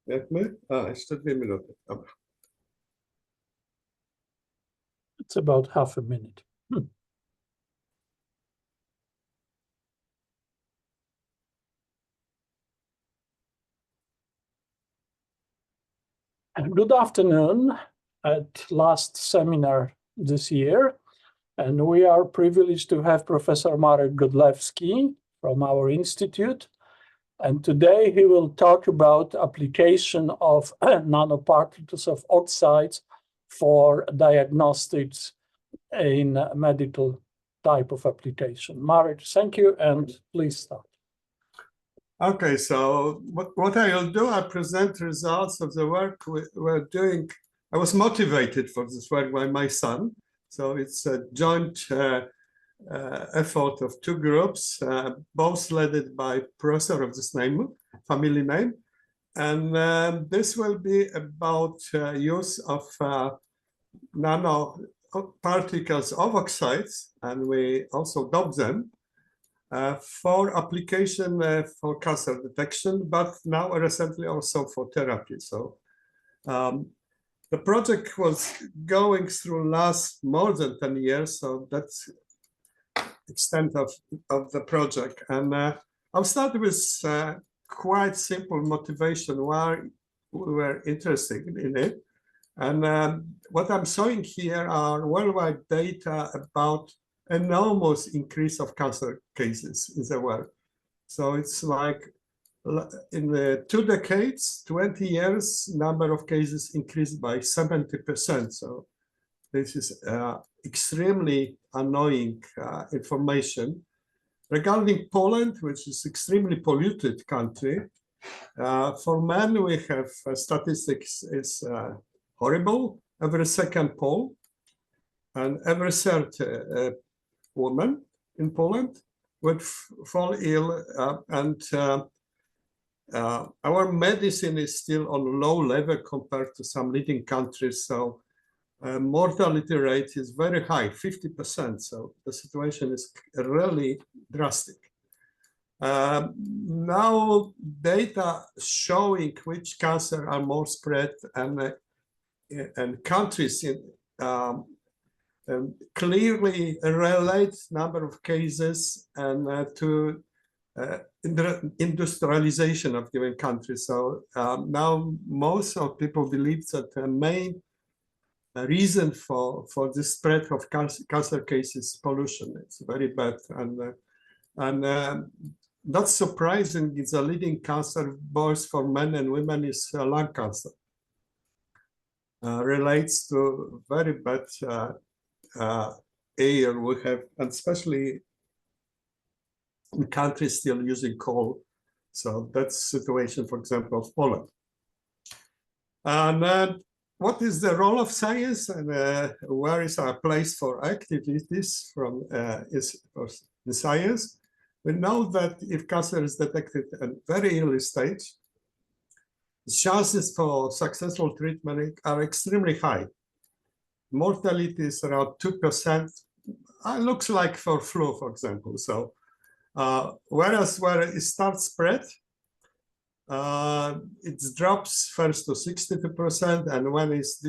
Jak my? Jeszcze 2 minuty. Dobra. It's about half a minute. Good afternoon at last seminar this year. And we are privileged to have Professor Marek Godlewski from our institute. And today he will talk about application of nanoparticles of oxides for diagnostics in medical type of application. Marek, thank you, and please start. Okay, so what I will do, I present results of the work we're doing. I was motivated for this work by my son. So it's a joint effort of two groups, both led by professor of this name, family name. And this will be about use of nanoparticles of oxides, and we also dope them for application for cancer detection, but now recently also for therapy. So the project was going through last more than 10 years, so that's extent of the project. And I'll start with quite simple motivation why we were interested in it. And what I'm showing here are worldwide data about enormous increase of cancer cases in the world. So it's like in the 2 decades, 20 years, number of cases increased by 70%. So this is extremely annoying information. Regarding Poland, which is extremely polluted country, for men we have statistics is horrible. Every second Pole and every third woman in Poland would fall ill, and our medicine is still on low level compared to some leading countries. So mortality rate is very high, 50%. So the situation is really drastic. Now data showing which cancer are more spread and countries in, clearly relate number of cases and to industrialization of given countries. So now most of people believe that the main reason for the spread of cancer cases pollution. It's very bad, and not surprising, it's a leading cancer both for men and women is lung cancer. Relates to very bad air we have, and especially in countries still using coal. So that's the situation, for example, of Poland. And what is the role of science, and where is our place for activities from in science? We know that if cancer is detected at very early stage, chances for successful treatment are extremely high. Mortality is around 2%. It looks like for flu, for example. So whereas where it starts spread, it drops first to 62%, and when it's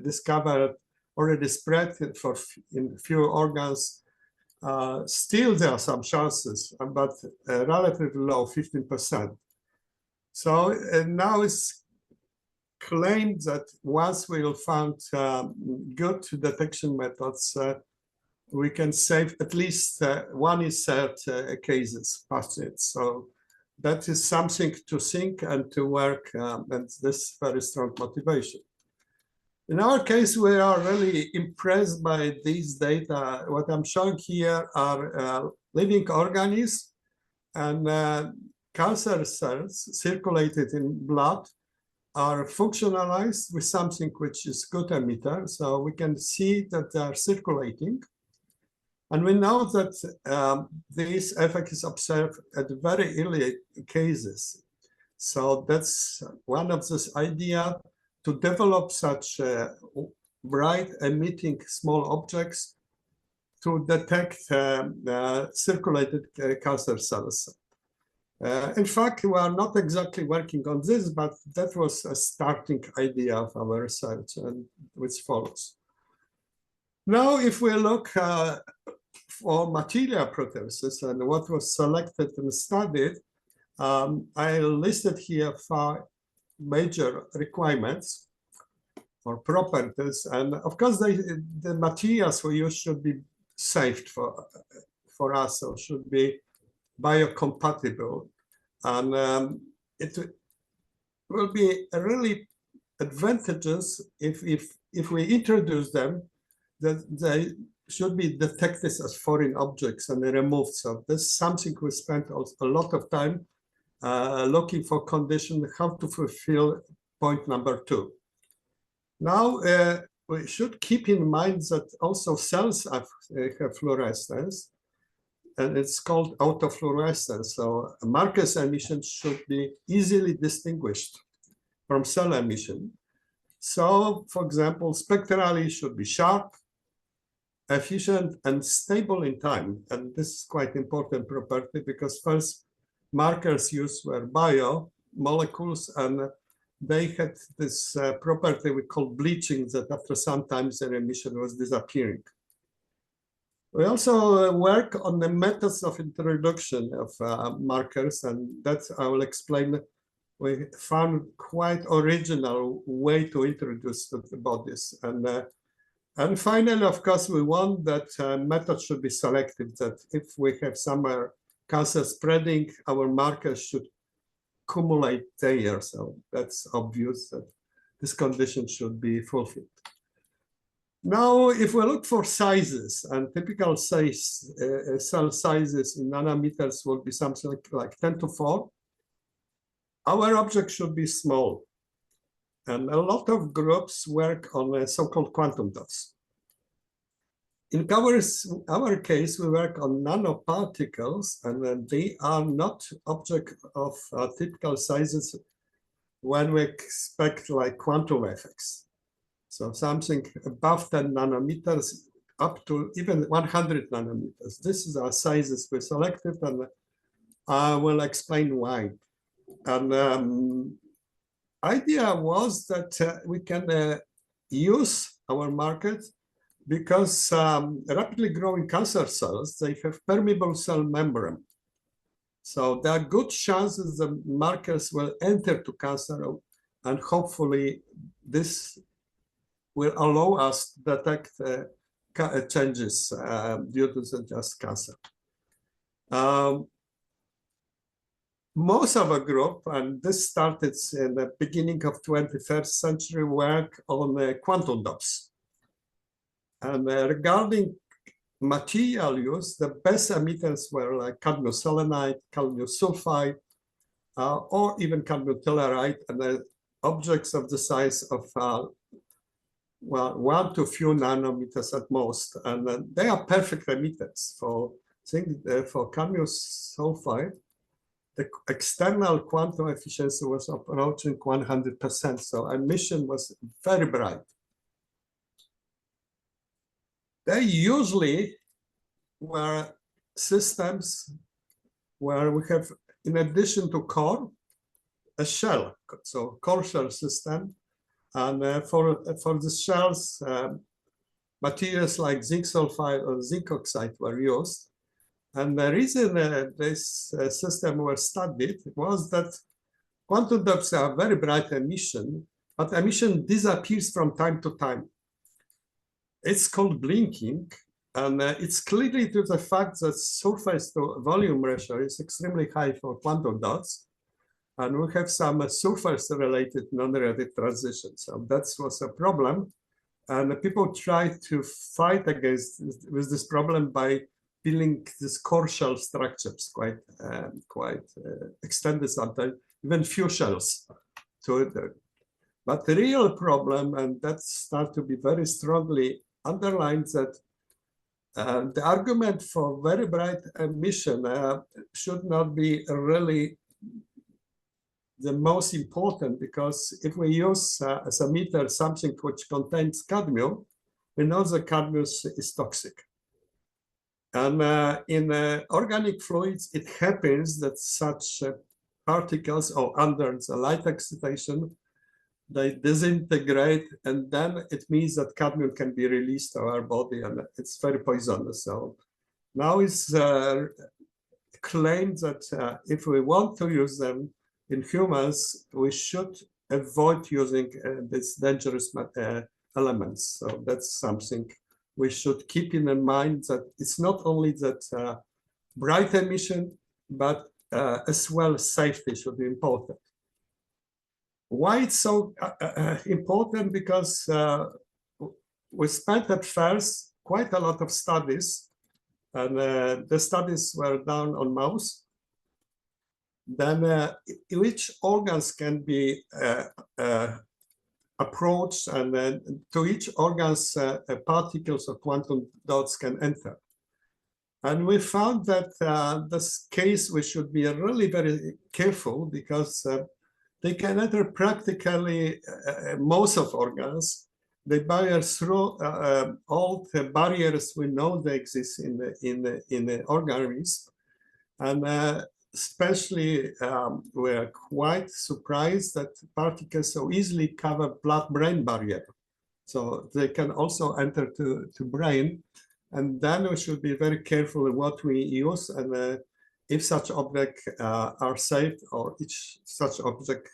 discovered already spread in few organs, still there are some chances, but relatively low, 15%. So now it's claimed that once we will find good detection methods, we can save at least 1/3 cases, patients. So that is something to think and to work, and this very strong motivation. In our case, we are really impressed by these data. What I'm showing here are living organisms, and cancer cells circulated in blood are functionalized with something which is good emitter. So we can see that they are circulating. And we know that this effect is observed at very early cases. So that's one of this idea to develop such bright emitting small objects to detect circulated cancer cells. In fact, we are not exactly working on this, but that was a starting idea of our research, and which follows. Now, if we look for material proteolysis and what was selected and studied, I listed here 5 major requirements or properties, and of course, the materials we use should be safe for us, or should be biocompatible, and it will be really advantageous if we introduce them, that they should be detected as foreign objects and removed. So this is something we spent a lot of time looking for conditions how to fulfill point number 2. Now we should keep in mind that also cells have fluorescence, and it's called autofluorescence. So Marker's emission should be easily distinguished from cell emission. So, for example, spectrally should be sharp, efficient, and stable in time. And this is quite important property, because first markers used were biomolecules, and they had this property we call bleaching, that after some time their emission was disappearing. We also work on the methods of introduction of markers, and that I will explain. We found quite original way to introduce the bodies. And finally, of course, we want that method should be selective, that if we have somewhere cancer spreading, our markers should accumulate there. So that's obvious that this condition should be fulfilled. Now, if we look for sizes, and typical size, cell sizes in nanometers will be something like 10 to 4, our object should be small. And a lot of groups work on so-called quantum dots. In our case, we work on nanoparticles, and they are not object of typical sizes when we expect like quantum effects. So something above 10 nanometers up to even 100 nanometers. This is our sizes we selected, and I will explain why. And idea was that we can use our markers because rapidly growing cancer cells, they have permeable cell membrane. So there are good chances the markers will enter to cancer, and hopefully this will allow us to detect changes due to just cancer. Most of our group, and this started in the beginning of 21st century, work on quantum dots. And regarding material use, the best emitters were like cadmium selenide, cadmium sulfide, or even cadmium telluride, and objects of the size of well, 1 to a few nanometers at most. And they are perfect emitters. For cadmium sulfide, the external quantum efficiency was approaching 100%. So emission was very bright. They usually were systems where we have, in addition to core, a shell. So core shell system. And for the shells, materials like zinc sulfide or zinc oxide were used. And the reason this system was studied was that quantum dots are very bright emission, but emission disappears from time to time. It's called blinking, and it's clearly due to the fact that surface to volume ratio is extremely high for quantum dots, and we have some surface-related non-radiative transitions. So that was a problem, and people tried to fight against with this problem by building these core shell structures, quite extended sometimes, even few shells to it. But the real problem, and that starts to be very strongly underlined, that the argument for very bright emission should not be really the most important, because if we use as a emitter something which contains cadmium, we know that cadmium is toxic. And in organic fluids, it happens that such particles, or under the light excitation, they disintegrate, and then it means that cadmium can be released to our body, and it's very poisonous. So now it's claimed that if we want to use them in humans, we should avoid using these dangerous elements. So that's something we should keep in mind, that it's not only that bright emission, but as well safety should be important. Why it's so important? Because we spent at first quite a lot of studies, and the studies were done on mouse. Then which organs can be approached, and then to each organs particles or quantum dots can enter. And we found that this case we should be really very careful, because they can enter practically most of organs. They barrier through all the barriers we know they exist in the organisms, and especially we're quite surprised that particles so easily cover blood-brain barrier, so they can also enter to brain. And then we should be very careful in what we use, and if such objects are safe, or each such object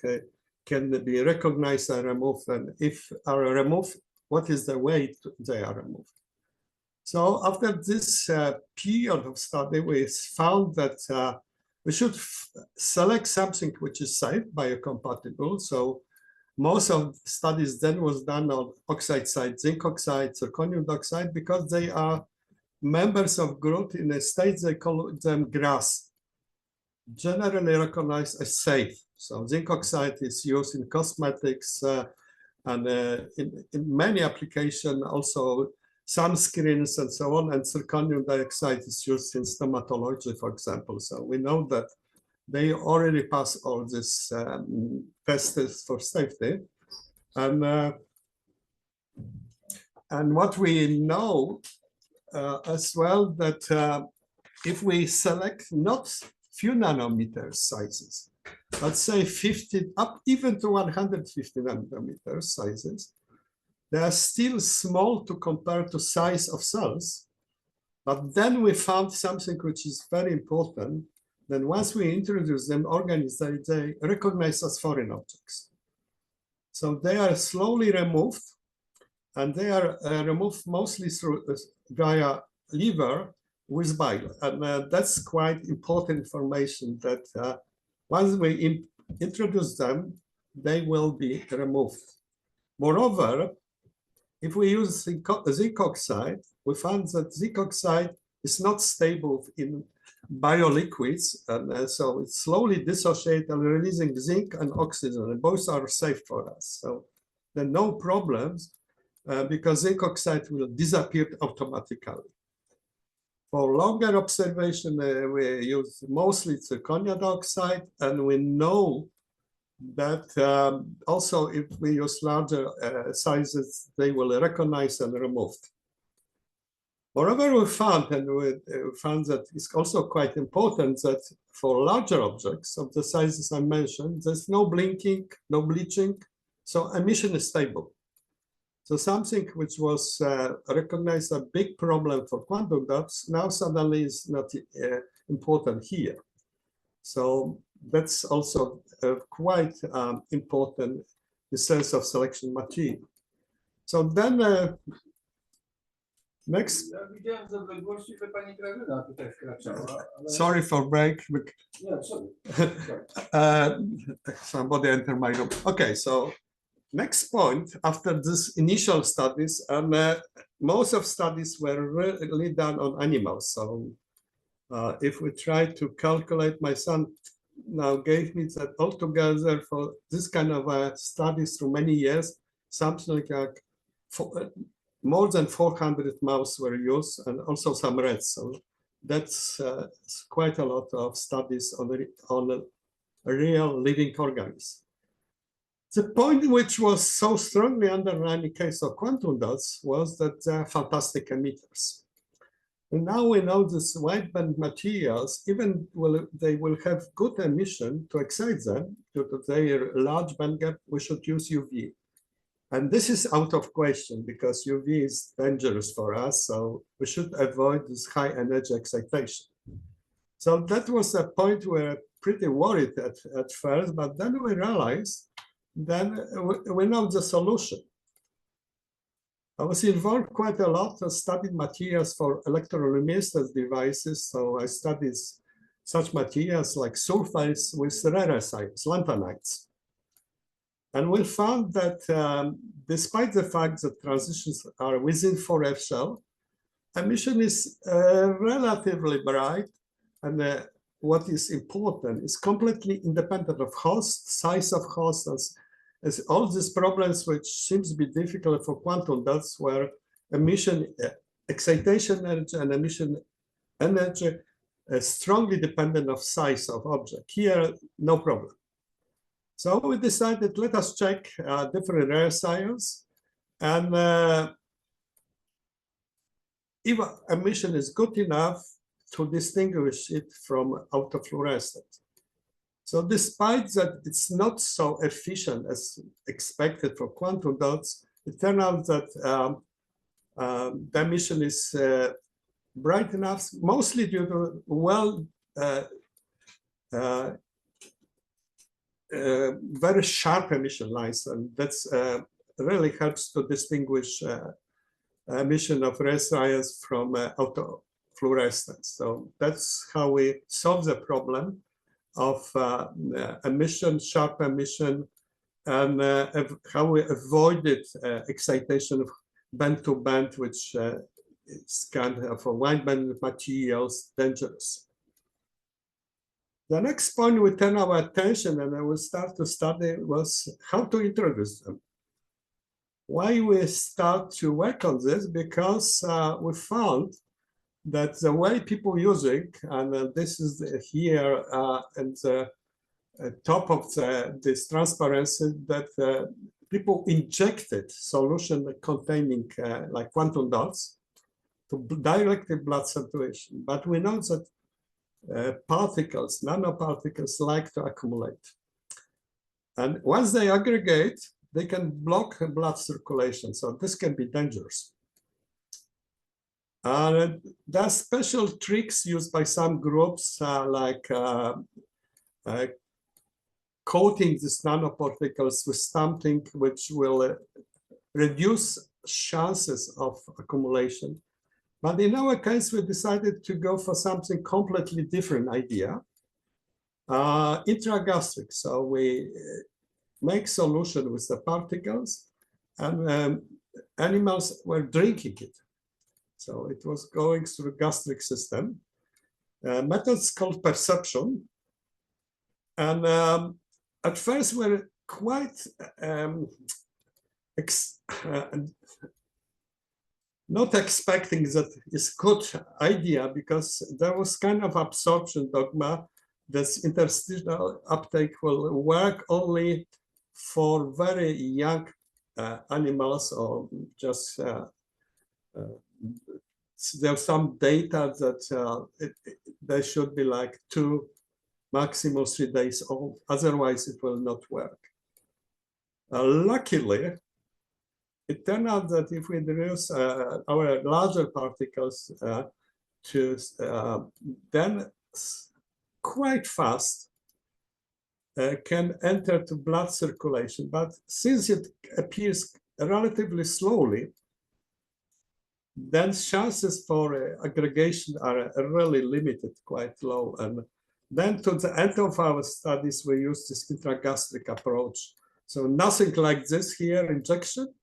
can be recognized and removed, and if are removed, what is the way they are removed. So after this period of study, we found that we should select something which is safe, biocompatible. So most of the studies then was done on oxide side, zinc oxide, zirconium dioxide, because they are members of group in a state they call them GRAS, generally recognized as safe. So zinc oxide is used in cosmetics and in many applications, also sunscreens and so on, and zirconium dioxide is used in stomatology, for example. So we know that they already pass all these tests for safety. And what we know as well, that if we select not few nanometer sizes, let's say 50 up even to 150 nanometer sizes, they are still small to compare to size of cells. But then we found something which is very important. Then once we introduce them, organisms, they recognize as foreign objects. So they are slowly removed, and they are removed mostly through via liver with bile. And that's quite important information, that once we introduce them, they will be removed. Moreover, if we use zinc oxide, we found that zinc oxide is not stable in bioliquids, and so it slowly dissociates and releasing zinc and oxygen, and both are safe for us. So there are no problems, because zinc oxide will disappear automatically. For longer observation, we use mostly zirconium dioxide, and we know that also if we use larger sizes, they will recognize and remove. Moreover, we found that it's also quite important that for larger objects of the sizes I mentioned, there's no blinking, no bleaching, so emission is stable. So something which was recognized a big problem for quantum dots now suddenly is not important here. So that's also quite important in the sense of selection machine. So then next. Sorry for break. Somebody entered my room. Okay, so next point, after this initial studies, and most of studies were really done on animals. So if we try to calculate, my son now gave me that altogether for this kind of studies through many years, something like more than 400 mouse were used, and also some rats. So that's quite a lot of studies on real living organisms. The point which was so strongly underlined in the case of quantum dots was that they are fantastic emitters. And now we know this wideband materials, even they will have good emission to excite them due to their large band gap, we should use UV. And this is out of question because UV is dangerous for us, so we should avoid this high energy excitation. So that was a point where pretty worried at first, but then we realized then we know the solution. I was involved quite a lot to study materials for electroluminescence devices. So I studied such materials like sulfides with rare science, lanthanides. And we found that despite the fact that transitions are within 4F shell, emission is relatively bright. And what is important is completely independent of host, size of host, as all these problems which seems to be difficult for quantum dots, where emission, excitation energy and emission energy is strongly dependent of size of object. Here, no problem. So we decided, let us check different rare science, and if emission is good enough to distinguish it from autofluorescence. So despite that it's not so efficient as expected for quantum dots, it turned out that the emission is bright enough, mostly due to very sharp emission lines, and that's really helps to distinguish emission of rare science from autofluorescence. So that's how we solve the problem of emission, sharp emission, and how we avoided excitation of band-to-band, which is kind of a wideband materials dangerous. The next point we turn our attention and I will start to study was how to introduce them. Why we start to work on this? Because we found that the way people using, and this is here at the top of this transparency, that people injected solution containing like quantum dots to directly blood circulation. But we know that particles, nanoparticles, like to accumulate. And once they aggregate, they can block blood circulation. So this can be dangerous. There are special tricks used by some groups, like coating these nanoparticles with something which will reduce chances of accumulation. But in our case, we decided to go for something completely different idea, intragastric. So we make solution with the particles, and animals were drinking it. So it was going through the gastric system. Methods called perception. And at first we're quite not expecting that it's good idea, because there was kind of absorption dogma that interstitial uptake will work only for very young animals, or just there's some data that they should be like 2, maximum 3 days old. Otherwise, it will not work. Luckily, it turned out that if we introduce our larger particles then quite fast can enter to blood circulation. But since it appears relatively slowly, then chances for aggregation are really limited, quite low. And then to the end of our studies, we use this intragastric approach. So nothing like this here, injection,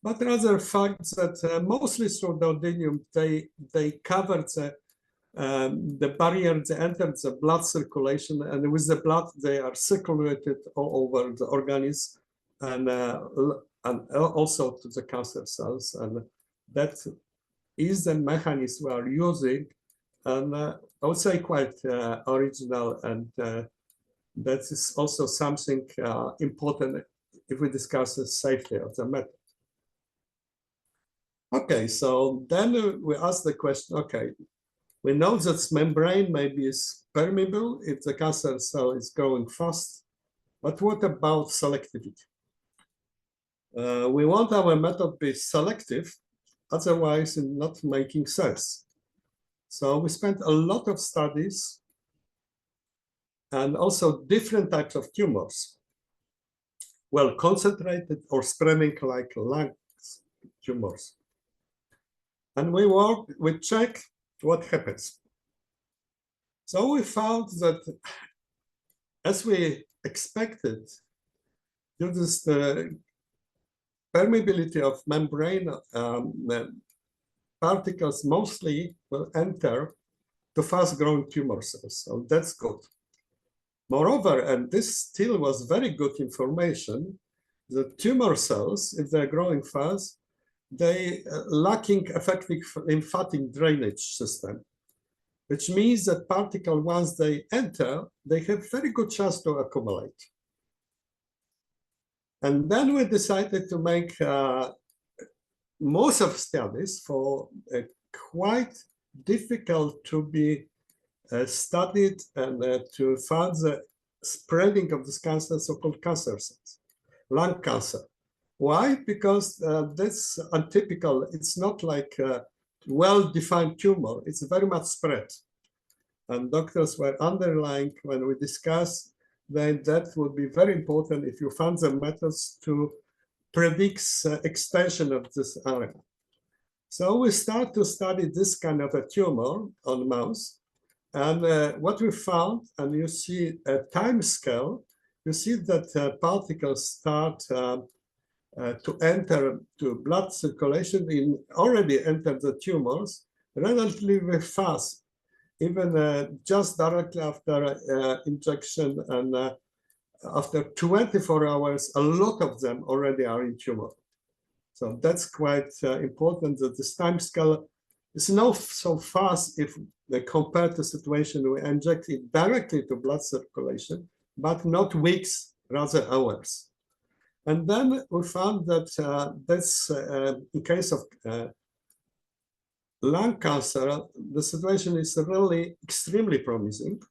but rather fact that mostly through duodenum, they cover the barrier, they enter the blood circulation, and with the blood, they are circulated all over the organism, and also to the cancer cells. And that is the mechanism we are using, and I would say quite original, and that is also something important if we discuss the safety of the method. Okay, so then we ask the question, okay, We know that membrane maybe is permeable if the cancer cell is growing fast. But what about selectivity? We want our method to be selective, otherwise it's not making sense. So we spent a lot of studies and also different types of tumors. Well, concentrated or spreading like lung tumors. And we check what happens. So we found that, as we expected, due to the permeability of membrane, particles mostly will enter to fast-growing tumor cells. So that's good. Moreover, and this still was very good information, the tumor cells, if they're growing fast, they lacking effective lymphatic drainage system, which means that particles, once they enter, they have very good chance to accumulate. And then we decided to make most of studies for quite difficult to be studied and to find the spreading of this cancer, so-called cancer cells, lung cancer. Why? Because that's untypical. It's not like a well-defined tumor. It's very much spread. And doctors were underlying when we discussed that would be very important if you found the methods to predict extension of this area. So we start to study this kind of a tumor on mouse. And what we found, and you see a time scale, you see that particles start to enter to blood circulation, already entered the tumors relatively fast, even just directly after injection, and after 24 hours, a lot of them already are in tumor. So that's quite important that this time scale is not so fast if they compare to the situation we inject it directly to blood circulation, but not weeks, rather hours. And then we found that that's in case of lung cancer, the situation is really extremely promising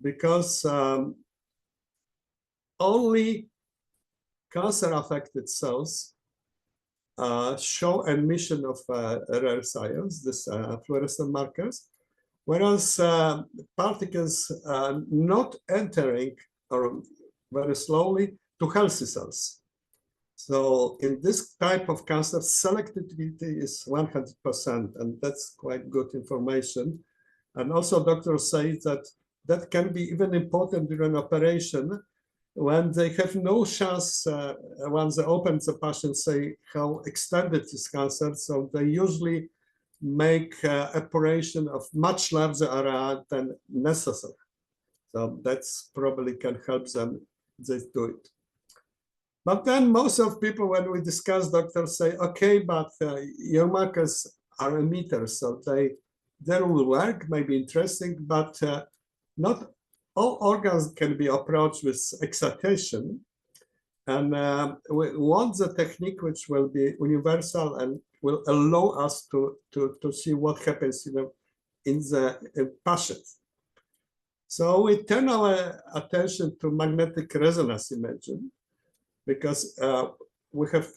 because only cancer-affected cells show emission of rare ions, this fluorescent markers, whereas particles are not entering or very slowly to healthy cells. So in this type of cancer, selectivity is 100%, and that's quite good information. And also doctors say that that can be even important during operation when they have no chance, once they open the patient, say how extended is cancer. So they usually make operation of much larger area than necessary. So that's probably can help them, they do it. But then most of people, when we discuss, doctors say, okay, but your markers are emitters, so they will work, may be interesting, but not all organs can be approached with excitation. And we want the technique which will be universal and will allow us to see what happens in the patient. So we turn our attention to magnetic resonance imaging, because we have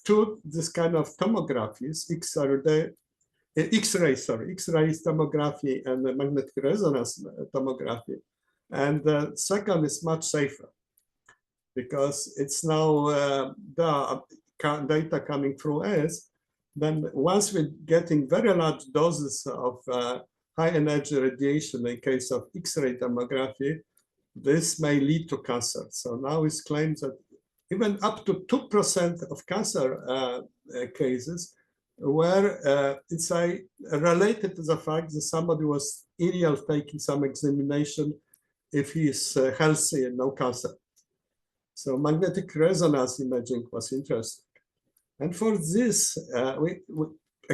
this kind of tomographies, X-ray tomography and the magnetic resonance tomography. And the second is much safer because it's now the data coming through us. Then once we're getting very large doses of high energy radiation in case of X-ray tomography, this may lead to cancer. So now it's claimed that even up to 2% of cancer cases where it's related to the fact that somebody was ill taking some examination if he is healthy and no cancer. So magnetic resonance imaging was interesting. And for this,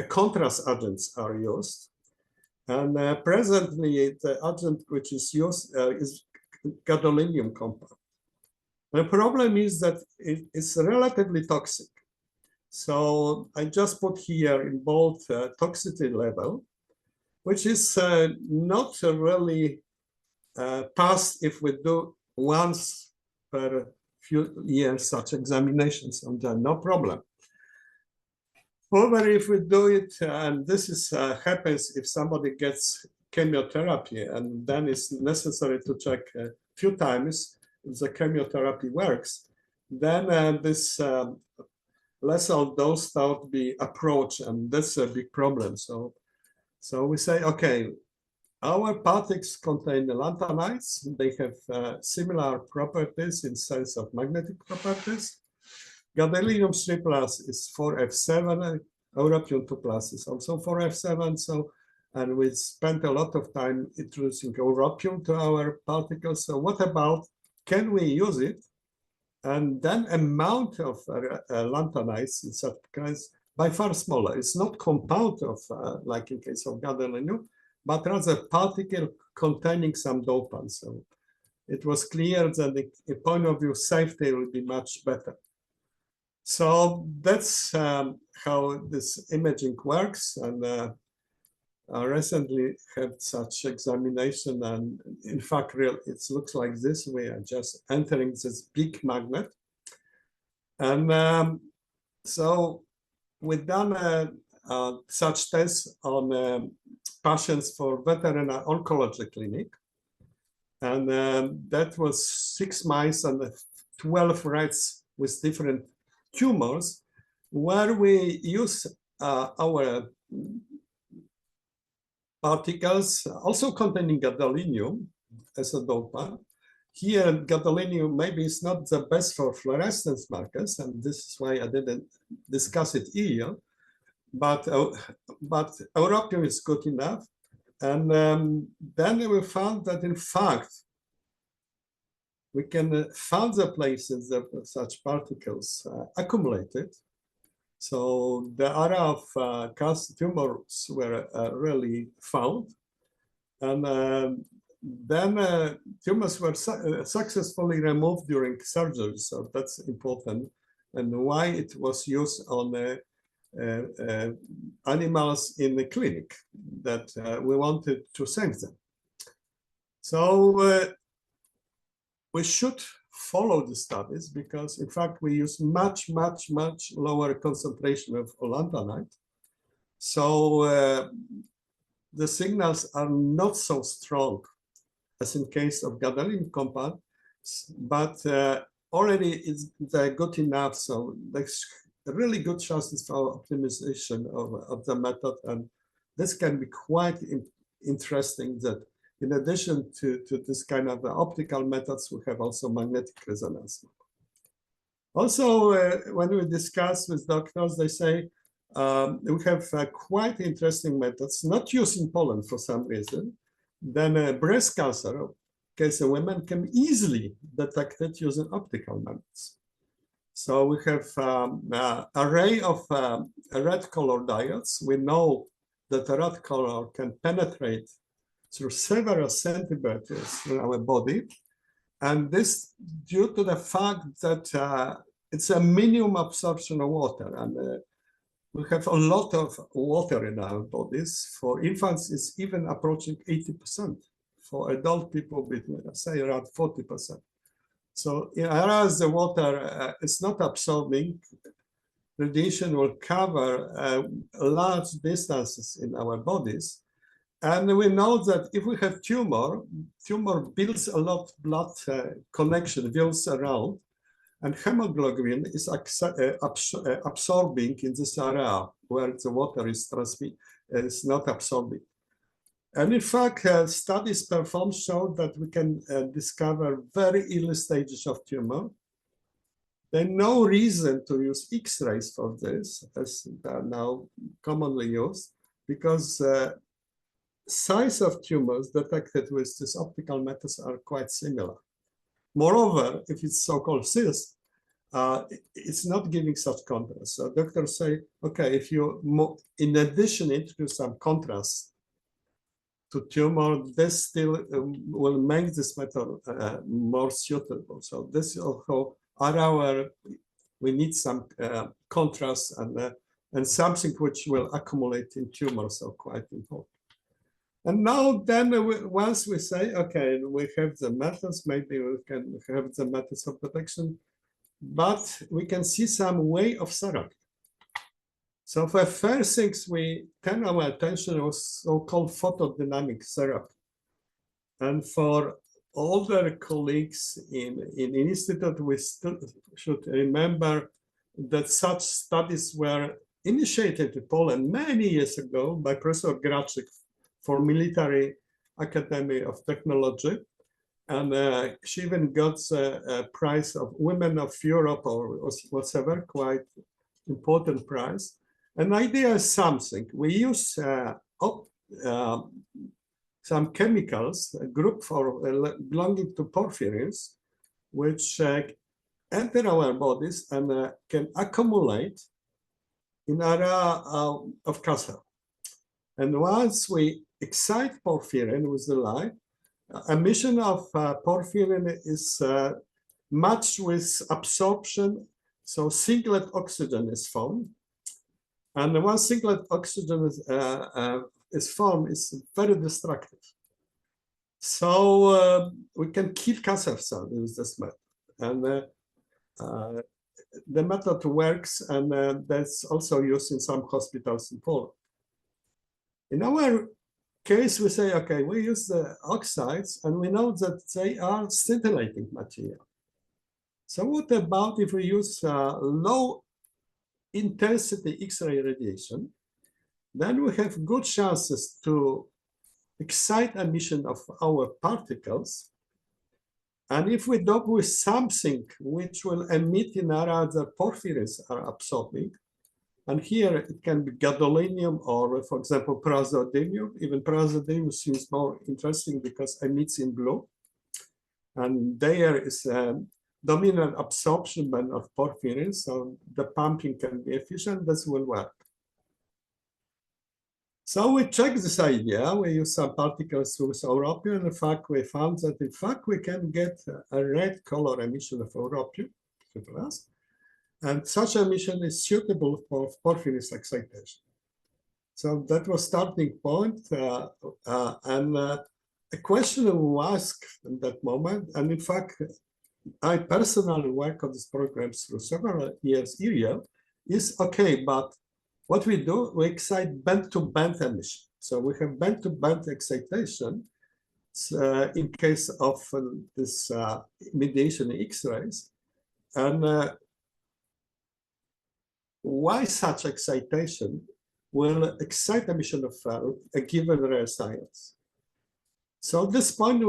contrast agents are used. And presently, the agent which is used is gadolinium compound. The problem is that it's relatively toxic. So I just put here in bold toxicity level. which is not really passed if we do once per few years such examinations, and no problem. However, if we do it, and this is happens if somebody gets chemotherapy, and then it's necessary to check a few times if the chemotherapy works, then this lethal dose thought to be approached, and that's a big problem. So we say, okay, our particles contain lanthanides. They have similar properties in sense of magnetic properties. Gadolinium 3 plus is 4F7, europium 2 plus is also 4F7. So, and we spent a lot of time introducing europium to our particles. So what about, can we use it? And then amount of lanthanides in such case by far smaller. It's not compound of, like in case of gadolinium, but rather particle containing some dopant. So it was clear that the point of view safety will be much better. So that's how this imaging works, and I recently had such examination, and in fact, it looks like this. We are just entering this big magnet, and so we've done such tests on patients for veterinary oncology clinic, and that was 6 mice and 12 rats with different tumors, where we use our particles also containing gadolinium as a dopant. Here, gadolinium maybe is not the best for fluorescence markers, and this is why I didn't discuss it here, but europium is good enough. And then we found that, in fact, we can find the places that such particles accumulated. So the area of cancer tumors were really found. And then tumors were successfully removed during surgery. So that's important. And why it was used on animals in the clinic, that we wanted to save them. So we should follow the studies, because in fact we use much lower concentration of lanthanide. So the signals are not so strong as in case of gadolinium compound, but already they're good enough. So there's really good chances for optimization of the method, and this can be quite interesting, that in addition to this kind of optical methods, we have also magnetic resonance. Also, when we discuss with doctors, they say we have quite interesting methods, not used in Poland for some reason. Then breast cancer, case women can easily detect it using optical methods. So we have an array of red color diodes. We know that the red color can penetrate through several centimeters in our body. And this due to the fact that it's a minimum absorption of water. And we have a lot of water in our bodies. For infants, it's even approaching 80%. For adult people, between, say, around 40%. So in areas the water is not absorbing, radiation will cover large distances in our bodies. And we know that if we have tumor builds a lot of blood connection, builds around, and hemoglobin is absorbing in this area where the water is not absorbing. And in fact, studies performed showed that we can discover very early stages of tumor. There's no reason to use X-rays for this, as they are now commonly used, because size of tumors detected with these optical methods are quite similar. Moreover, if it's so-called cyst, it's not giving such contrast. So doctors say, okay, if you, in addition, introduce some contrast to tumor, this still will make this method more suitable. So this is also where we need some contrast and something which will accumulate in tumors, so quite important. And now then, once we say, okay, we have the methods, maybe we can have the methods of detection, but we can see some way of therapy. So for first things, we turn our attention to so-called photodynamic therapy. And for older colleagues in institute, we should remember that such studies were initiated in Poland many years ago by Professor Graczyk for Military Academy of Technology. And she even got a prize of Women of Europe or whatever, quite important prize. An idea is something. We use some chemicals, a group belonging to porphyrins, which enter our bodies and can accumulate in area of cancer. And once we excite porphyrin with the light, emission of porphyrin is matched with absorption, so singlet oxygen is formed. And once singlet oxygen is formed, it's very destructive. So we can kill cancer cells with this method. And the method works, and that's also used in some hospitals in Poland. In our case, we say, okay, we use the oxides, and we know that they are scintillating material. So what about if we use low intensity X-ray radiation? Then we have good chances to excite emission of our particles. And if we dope with something which will emit in area that porphyrins are absorbing, and here it can be gadolinium or, for example, praseodymium. Even praseodymium seems more interesting because it emits in blue. And there is a dominant absorption band of porphyrins, so the pumping can be efficient. This will work. So we check this idea. We use some particles with europium. In fact, we found that in fact we can get a red color emission of europium. And such emission is suitable for porphyrins excitation. So that was starting point. And a question was asked at that moment. And in fact, I personally work on this program through several years area is okay, but what we do, we excite band-to-band emission. So we have band-to-band excitation in case of this mediation X-rays. And why such excitation will excite emission of a given rare science? So at this point,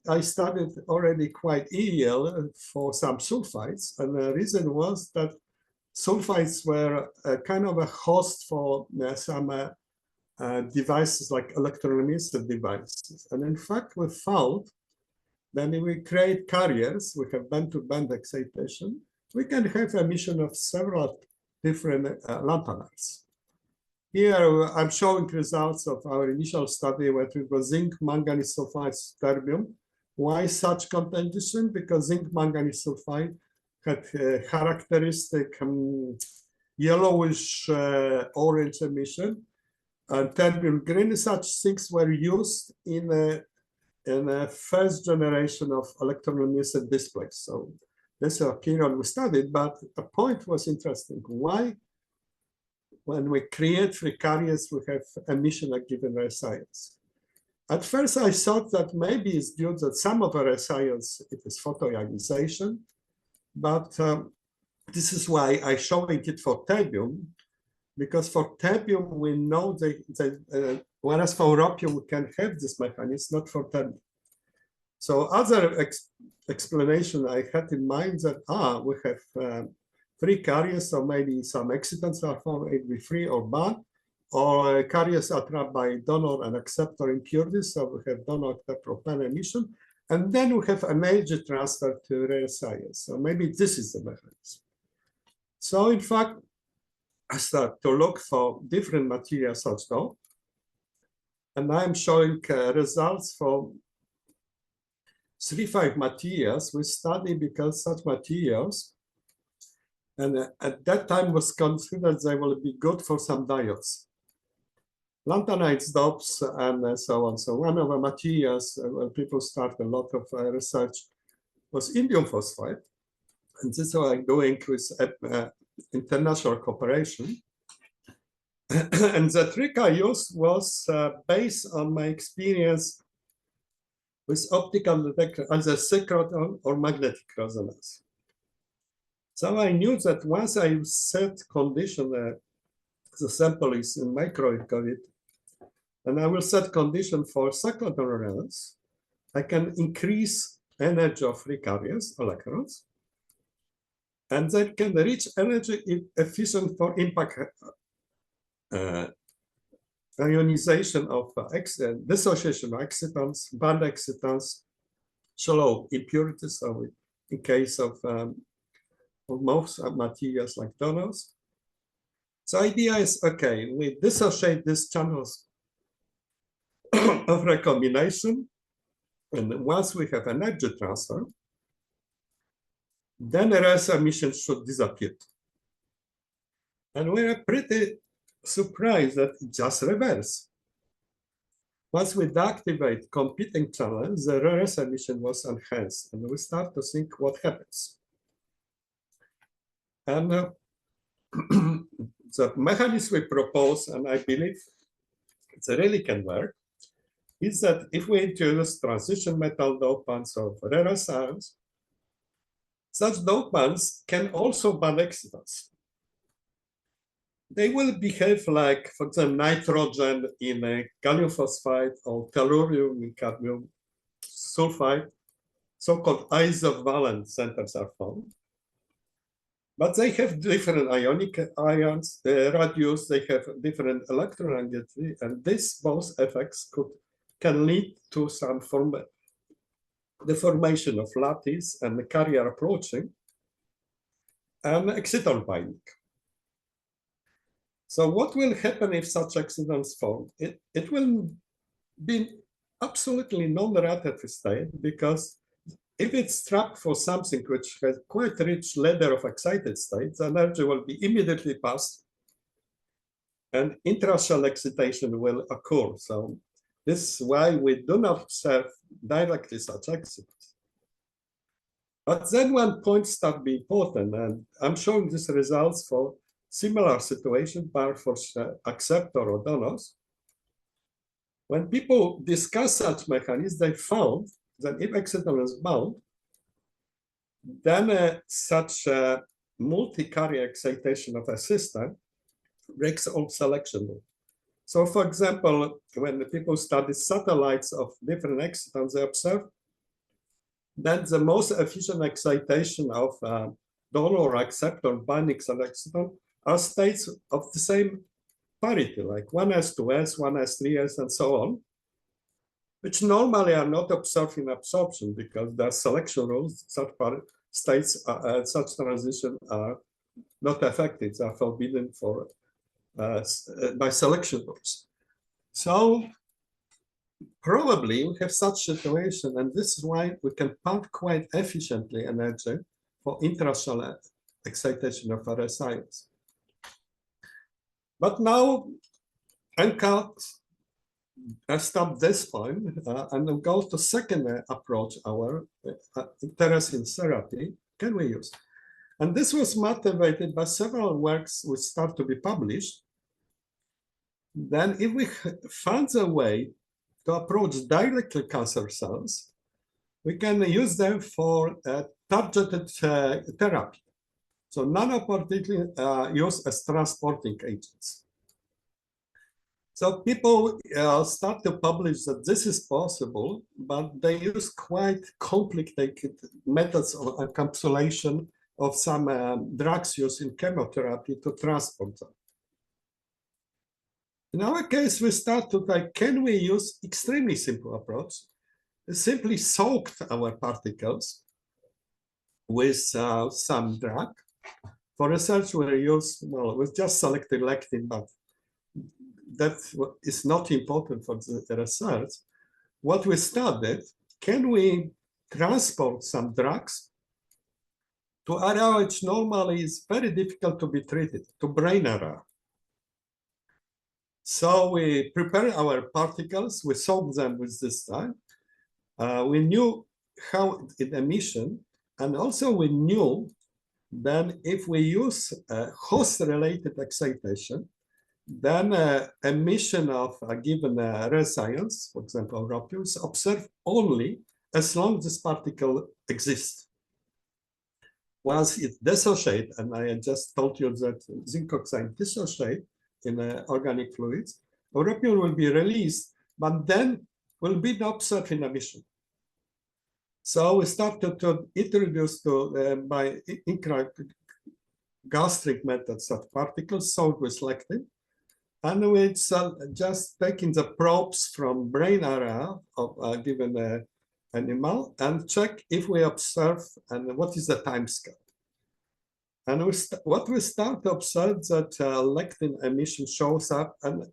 I studied already quite EL for some sulfides, and the reason was that sulfides were a kind of a host for some devices like electroluminescent devices. And in fact, we found that if we create carriers, we have band-to-band excitation, we can have emission of several different lanthanars. Here, I'm showing results of our initial study where it was zinc, manganese sulfide, terbium. Why such condition? Because zinc, manganese sulfide had characteristic yellowish orange emission, and terbium green. Such things were used in a first generation of electroluminescent displays. So this is a period we studied, but the point was interesting. Why, when we create free carriers, we have emission of given rare science? At first, I thought that maybe it's due that some of our science, it is photoionization, but this is why I'm showing it for terbium, because for terbium, we know that whereas for europium, we can have this mechanism, not for terbium. So other explanation I had in mind that, we have free carriers, so maybe some accidents are found, it be free or bad, or carriers are trapped by donor and acceptor impurities, so we have donor-acceptor emission, and then we have energy transfer to rare science. So maybe this is the mechanism. So in fact, I start to look for different materials also, and I'm showing results for 3-5 materials we study because such materials, and at that time was considered they will be good for some diodes. lanthanides, dopes, and so on. So one of the materials where people start a lot of research was indium phosphide. And this is what I'm doing with international cooperation. And the trick I used was based on my experience with optical detector as a synchrotron or magnetic resonance. So I knew that once I set condition, the sample is in microwave, and I will set condition for cyclotron resonance, I can increase energy of free carriers, electrons, and they can reach energy efficient for impact ionization of dissociation of excitons, band excitons, shallow impurities, so in case of most materials like donors. So idea is, okay, we dissociate these channels of recombination, and once we have energy transfer, then the RS emission should disappear. And we are pretty surprised that it just reverse. Once we deactivate competing channels, the RS emission was enhanced, and we start to think what happens. And the mechanism we propose, and I believe it really can work, is that if we introduce transition metal dopants of rare ions, such dopants can also band excitons. They will behave like, for example, nitrogen in a gallium phosphide or tellurium in cadmium sulfide, so-called isovalent centers are found. But they have different ionic ions, radius, they have different electronegativity, and these both effects can lead to some the formation of lattice and the carrier approaching and exciton binding. So what will happen if such excitons form? It will be absolutely non-radiative state, because if it's trapped for something which has quite rich ladder of excited states, energy will be immediately passed and intrashell excitation will occur. So this is why we do not observe directly such excitons. But then one point starts to be important, and I'm showing these results for similar situation, but for acceptor or donors. When people discuss such mechanisms, they found that if exciton is bound, then such multi-carrier excitation of a system breaks all selection rule. So for example, when the people study satellites of different excitons, they observe that the most efficient excitation of donor or acceptor binding exciton are states of the same parity, like 1s, 2s, 1s, 3s, and so on, which normally are not observed in absorption because there are selection rules. Such states, such transition are not effective. They are forbidden for by selection rules. So probably we have such situation, and this is why we can pump quite efficiently energy for intracellular excitation of RS ions. But now I can't stop this point and we'll go to second approach, our interesting therapy can we use. And this was motivated by several works which start to be published. Then if we find a way to approach directly cancer cells, we can use them for targeted therapy. So nanoparticles used as transporting agents. So people start to publish that this is possible, but they use quite complicated methods of encapsulation of some drugs used in chemotherapy to transport them. In our case, we start to like, can we use extremely simple approach? We simply soaked our particles with some drug. For research, we use, well, we just selected lectin, but that is not important for the research. What we studied, can we transport some drugs to area which normally is very difficult to be treated, to brain area? So we prepare our particles, we soak them with this time. We knew how it emission, and also we knew then if we use host-related excitation, then emission of a given resonance, for example, rhopium, is observed only as long as this particle exists. Once it dissociates, and I just told you that zinc oxide dissociates in organic fluids, rhopium will be released, but then will be observed in emission. So we started to introduce by gastric methods of particles soaked with lectin, and we just taking the probes from brain area of a given animal and check if we observe and what is the time scale. And what we start to observe that lectin emission shows up, and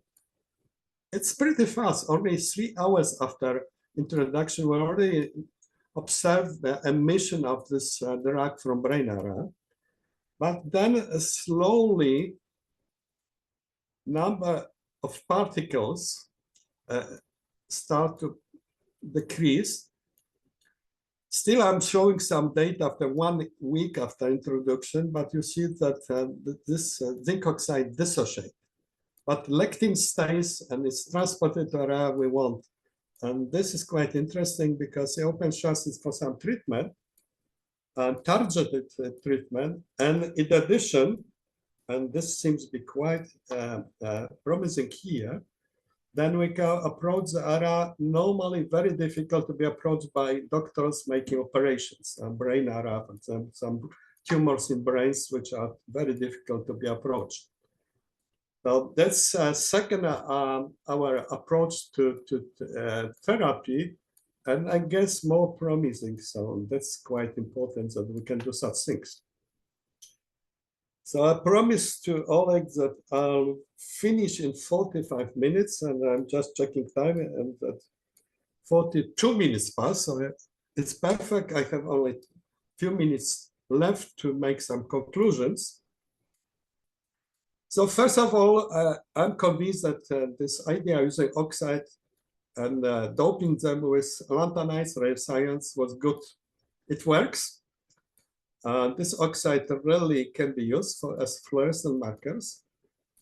it's pretty fast. Only 3 hours after introduction, we already observed the emission of this drug from brain area. But then slowly, number of particles start to decrease. Still, I'm showing some data after 1 week after introduction, but you see that this zinc oxide dissociates. But lectin stays and is transported to area we want. And this is quite interesting because the open chances for some treatment, targeted treatment, and in addition, and this seems to be quite promising here, then we can approach the area normally very difficult to be approached by doctors making operations, brain area, for example, some tumors in brains which are very difficult to be approached. So that's second our approach to therapy, and I guess more promising. So that's quite important that we can do such things. So I promised to Oleg that I'll finish in 45 minutes, and I'm just checking time, and that 42 minutes passed, so it's perfect. I have only a few minutes left to make some conclusions. So first of all, I'm convinced that this idea using oxide and doping them with lanthanide ray science was good. It works. This oxide really can be used as fluorescent markers,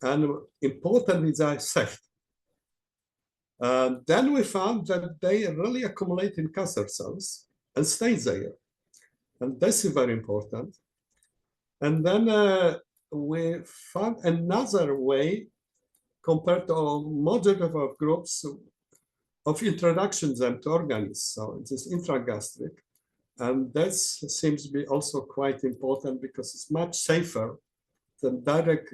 and importantly, they are safe. Then we found that they really accumulate in cancer cells and stay there, and that's very important. And then we found another way compared to a model of groups of introduction them to organisms. So it is intragastric. And that seems to be also quite important because it's much safer than direct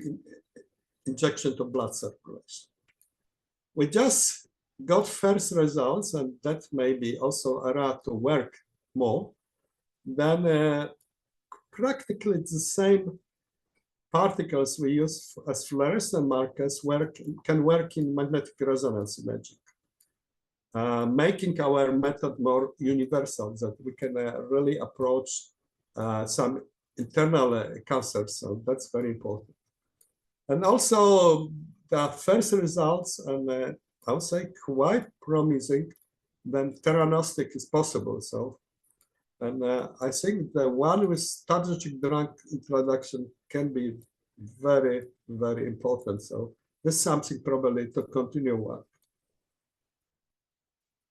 injection to blood circulation. We just got first results, and that may be also area to work more. Then practically the same particles we use as fluorescent markers can work in magnetic resonance imaging. Making our method more universal, that we can really approach some internal cancers. So that's very important. And also the first results, and I would say quite promising, then theranostic is possible. So, and I think the one with strategic drug introduction can be very, very important. So this is something probably to continue work.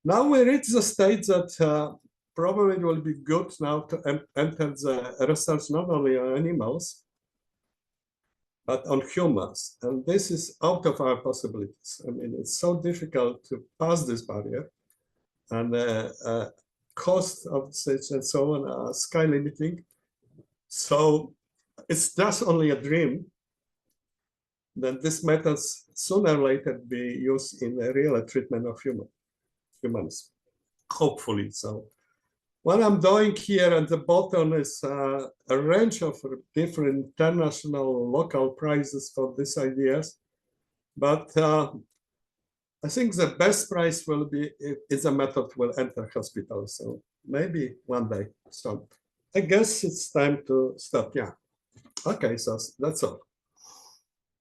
Now we reach the stage that probably it will be good now to enter the research not only on animals, but on humans. And this is out of our possibilities. I mean, it's so difficult to pass this barrier, and cost of such and so on are sky limiting. So it's just only a dream that these methods sooner or later be used in a real treatment of humans, hopefully. So what I'm doing here at the bottom is a range of different international local prizes for these ideas. But I think the best prize will be if the method will enter hospitals. So maybe one day. So I guess it's time to stop. Yeah. Okay, so that's all.